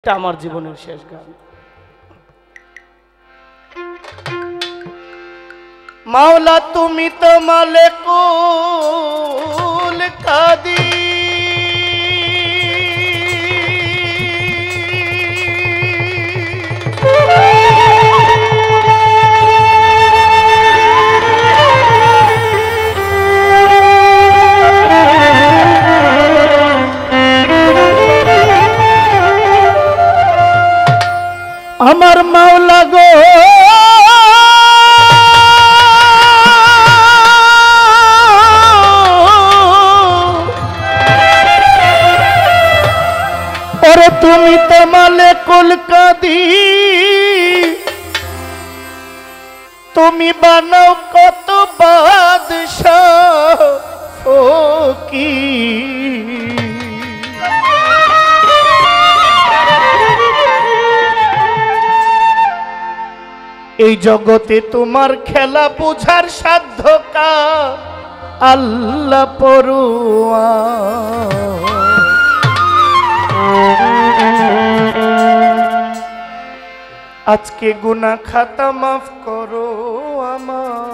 এটা আমার জীবনের শেষ গান। মাওলা তুমি তো মালিকুল আমার মাওলা গো ওরে তুমি তো মালিকুল কাদির, তুমি বানাও কত বাদশাহ ফকির। এই জগতে তোমার খেলা বুঝার সাধ্য কার? আল্লাহ পড়ুয়া। আজকে গুনাহ খাতা মাফ করো আমার,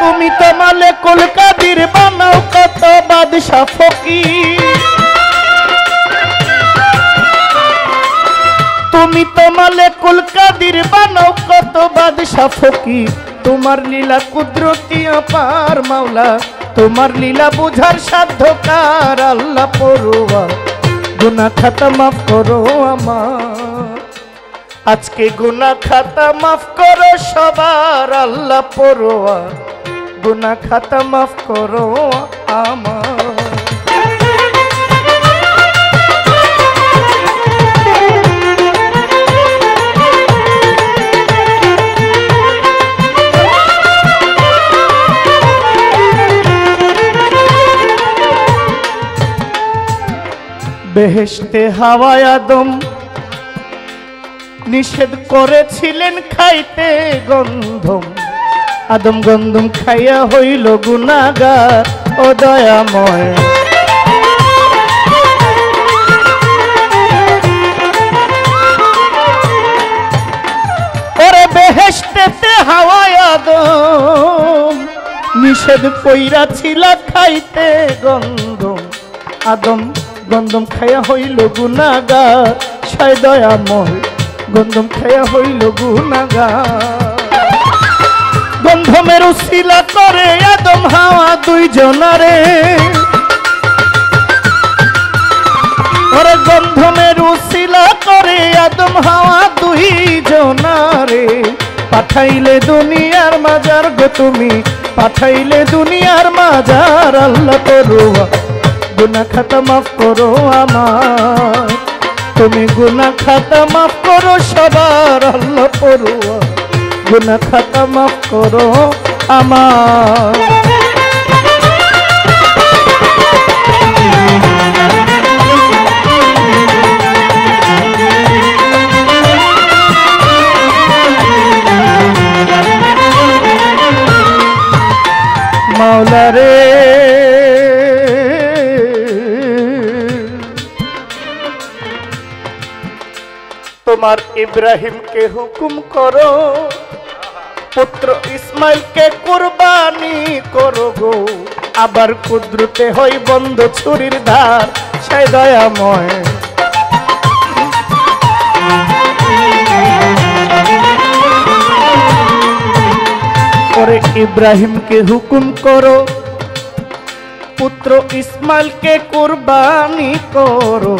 তুমি তো মালিকুল কাদির, বানাও কত বাদশা ফকির। তুমি তো মালিকুল কাদির, বানাও কত বাদশা ফকির। তোমার লীলা কুদরতি অপার মাওলা, তোমার লীলা বুঝার সাধ্য কার? আল্লাহ পড়ুয়া। গুনাহ খাতা মাফ করো আমার, আজকে গুনাহ খাতা মাফ করো সবার। আল্লাহ পড়ুয়া। গুনাহ খাতা মাফ করো আমার। বেহেশতে হাওয়ায় আদম নিষেধ করেছিলেন খাইতে গন্ধম, আদম গন্ধম খাইয়া হইল গুনাহগার ও দয়াময়। ওরে বেহেশতেতে হাওয়ায় আদম নিষেধ কইরাছিল খাইতে গন্ধম, আদম গন্ধম খাইয়া হইল গুনাহগার, সায় দয়াময় গন্ধম খাইয়া হইল গুনাহগার। গন্ধমের উসিলা করে আদম হাওয়া দুইজনারে, ওরে গন্ধমের উসিলা করে আদম হাওয়া দুইজনারে। পাঠাইলে দুনিয়ার মাজার গো তুমি, পাঠাইলে দুনিয়ার মাজার। আল্লাহ পড়ুয়া। গুনাহ খাতা মাফ করো আমার, তুমি গুনাহ খাতা মাফ করো সবার। আল্লাহ পড়ুয়া। গুনাহ খাতা মাফ করো আমার। মাওলা রে তোমার ইব্রাহিমকে হুকুম করো, পুত্র ইসমাইলকে কুরবানি করো গো। আবার কুদরতে হই বন্ধ ছুরির ধার, সেই দয়াময়। ওরে ইব্রাহিমকে হুকুম করো, পুত্র ইসমাইলকে কুরবানি করো।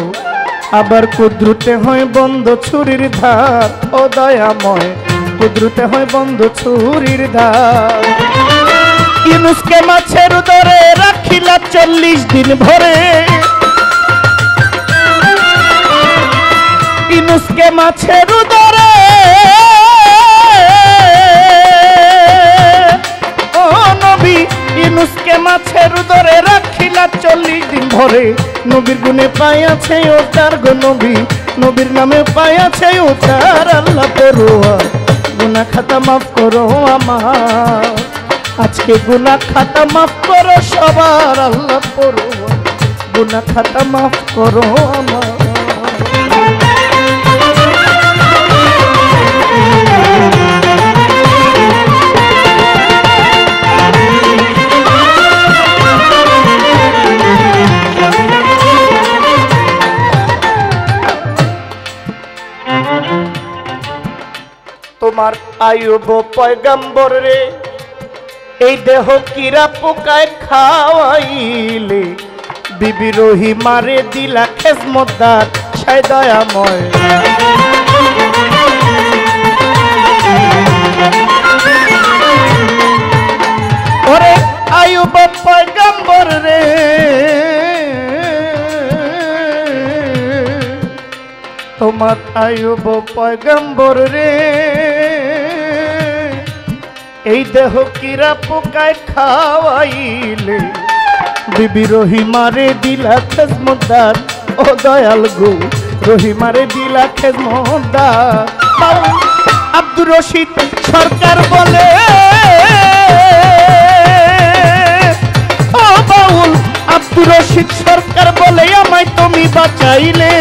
আবার কুদরতে হয় বন্ধ ছুরির ধার ও দয়াময়, কুদরতে হয় বন্ধ ছুরির ধার। ইউনুসকে মাছের উদরে রাখিলা 40 দিন ভরে, ইউনুসকে মাছের উদরে ও নবী, ইউনুসকে মাছের উদরে রাখিলা 40 দিন ভরে। নবীর গুণে পাইয়াছে ওটার গো নবী, নবীর নামে পাইয়াছে ওটার। আল্লাহ পড়ুয়া। গুনাহ খাতা মাফ করো আমার, আজকে গুনাহ খাতা মাফ করো সবার আল্লাহ পরোয়া গুনাহ খাতা মাফ করো আমার তোমার আয়ুব পয়গম্বর রে এই দেহ কিরা পোকায় খাওয়াইলে বিবি রহিমারে দিলা খেজমতদার ছায় দয়াময় ওরে আয়ুব পয়গম্বর রে তোমার আয়ুব পয়গম্বর রে এই দেহ কিরা পোকায় খাওয়াইলে বিবি রহিমারে দিলা খেজমতদার ও দয়াল গো রহিমারে দিলা খেজমতদার আব্দুর রশিদ সরকার বলে ও বাউল আব্দুর রশিদ সরকার বলে আমায় তুমি বাঁচাইলে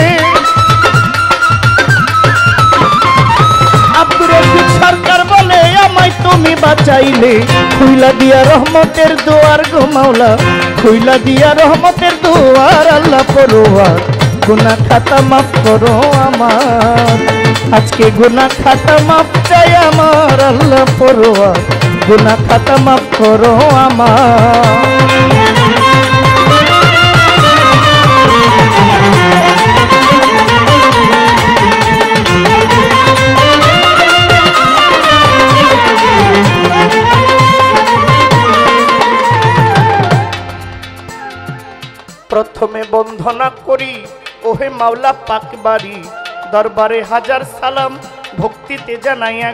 আব্দুর রশিদ সরকার বলে আমায় তুমি বাঁচাইলে খুইলা দিয়া রহমতের দুয়ার গো মাওলা খুইলা দিয়া রহমতের দুয়ার আল্লাহ পরোয়ার গুনাহ খাতা মাফ করো আমার আজকে গুনাহ খাতা মাফ চাই আমার আল্লাহ পরোয়ার গুনাহ খাতা মাফ করো আমার প্রথমে বন্ধনা করি ওহে মাওলা পাক বাড়ি দরবারে হাজার সালাম ভক্তিতে জানাইয়া